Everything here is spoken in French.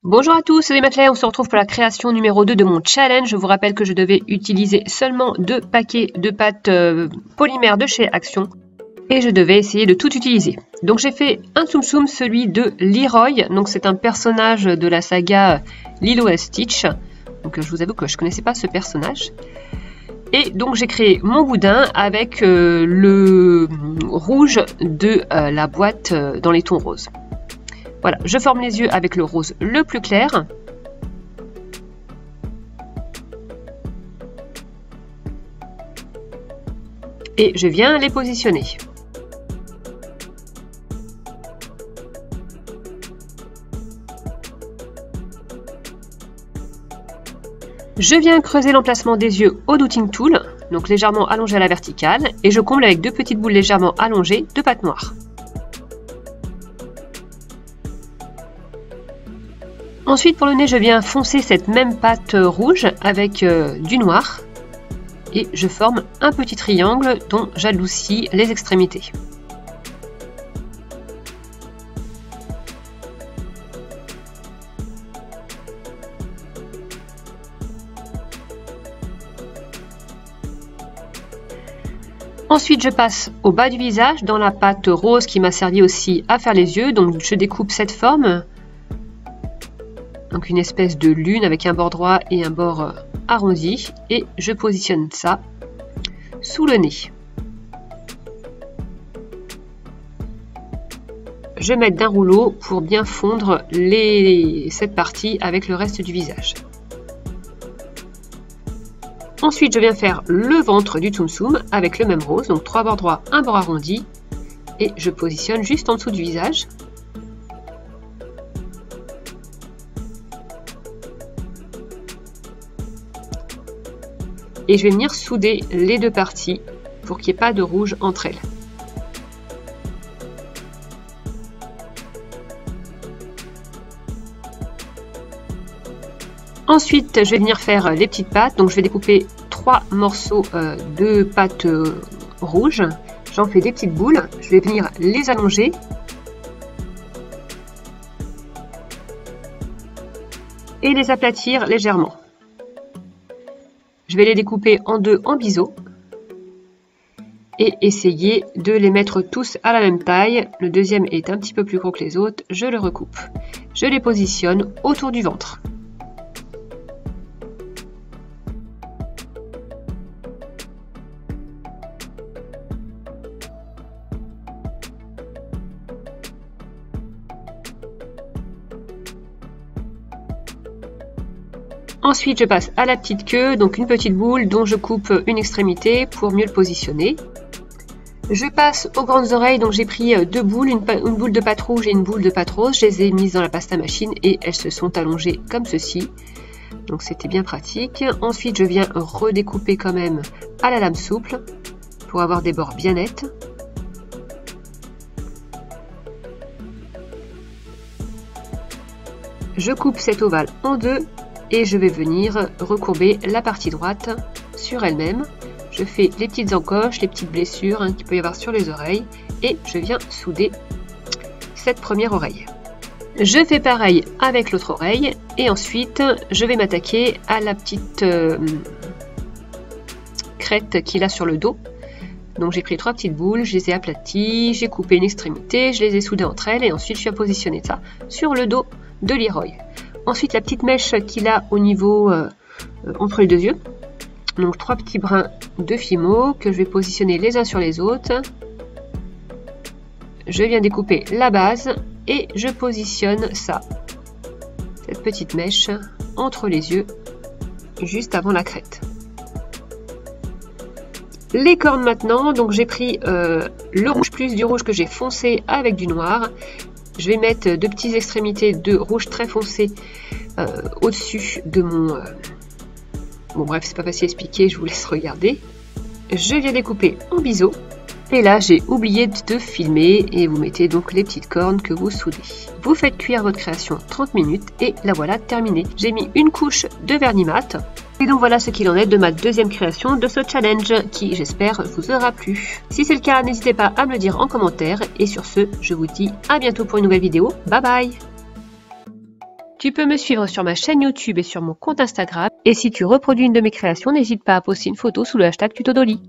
Bonjour à tous, c'est Demetlae, on se retrouve pour la création numéro 2 de mon challenge. Je vous rappelle que je devais utiliser seulement 2 paquets de pâte polymère de chez Action et je devais essayer de tout utiliser. Donc j'ai fait un Tsum Tsum, celui de Leroy, donc c'est un personnage de la saga Lilo et Stitch. Donc je vous avoue que je ne connaissais pas ce personnage. Et donc j'ai créé mon boudin avec le rouge de la boîte dans les tons roses. Voilà, je forme les yeux avec le rose le plus clair. Et je viens les positionner. Je viens creuser l'emplacement des yeux au Dotting Tool, donc légèrement allongé à la verticale, et je comble avec 2 petites boules légèrement allongées de pâte noire. Ensuite, pour le nez, je viens foncer cette même pâte rouge avec du noir et je forme un petit triangle dont j'adoucis les extrémités. Ensuite, je passe au bas du visage dans la pâte rose qui m'a servi aussi à faire les yeux. Donc, je découpe cette forme. Donc une espèce de lune avec un bord droit et un bord arrondi et je positionne ça sous le nez. Je vais mettre d'un rouleau pour bien fondre cette partie avec le reste du visage. Ensuite je viens faire le ventre du Tsum Tsum avec le même rose, donc 3 bords droits, un bord arrondi et je positionne juste en dessous du visage. Et je vais venir souder les 2 parties pour qu'il n'y ait pas de rouge entre elles. Ensuite, je vais venir faire les petites pattes. Donc, je vais découper 3 morceaux de pâte rouge. J'en fais des petites boules. Je vais venir les allonger. Et les aplatir légèrement. Je vais les découper en 2 en biseau et essayer de les mettre tous à la même taille. Le deuxième est un petit peu plus gros que les autres, je le recoupe. Je les positionne autour du ventre. Ensuite, je passe à la petite queue, donc une petite boule dont je coupe une extrémité pour mieux le positionner. Je passe aux grandes oreilles, donc j'ai pris 2 boules, une boule de pâte rouge et une boule de pâte rose. Je les ai mises dans la pasta machine et elles se sont allongées comme ceci. Donc c'était bien pratique. Ensuite, je viens redécouper quand même à la lame souple pour avoir des bords bien nets. Je coupe cet ovale en 2. Et je vais venir recourber la partie droite sur elle-même. Je fais les petites encoches, les petites blessures qu'il peut y avoir sur les oreilles et je viens souder cette première oreille. Je fais pareil avec l'autre oreille et ensuite je vais m'attaquer à la petite crête qu'il a sur le dos. Donc j'ai pris 3 petites boules, je les ai aplaties, j'ai coupé une extrémité, je les ai soudées entre elles et ensuite je viens positionner ça sur le dos de Leroy. Ensuite, la petite mèche qu'il a au niveau entre les 2 yeux. Donc 3 petits brins de fimo que je vais positionner les uns sur les autres. Je viens découper la base et je positionne ça, cette petite mèche, entre les yeux, juste avant la crête. Les cornes maintenant, donc j'ai pris le rouge plus du rouge que j'ai foncé avec du noir. Je vais mettre 2 petites extrémités de rouge très foncé au-dessus de mon... Bon bref, c'est pas facile à expliquer, je vous laisse regarder. Je viens découper en biseau. Et là, j'ai oublié de filmer et vous mettez donc les petites cornes que vous soudez. Vous faites cuire votre création 30 minutes et la voilà terminée. J'ai mis une couche de vernis mat. Et donc voilà ce qu'il en est de ma deuxième création de ce challenge qui, j'espère, vous aura plu. Si c'est le cas, n'hésitez pas à me le dire en commentaire. Et sur ce, je vous dis à bientôt pour une nouvelle vidéo. Bye bye! Tu peux me suivre sur ma chaîne YouTube et sur mon compte Instagram. Et si tu reproduis une de mes créations, n'hésite pas à poster une photo sous le hashtag Tuto Dolly.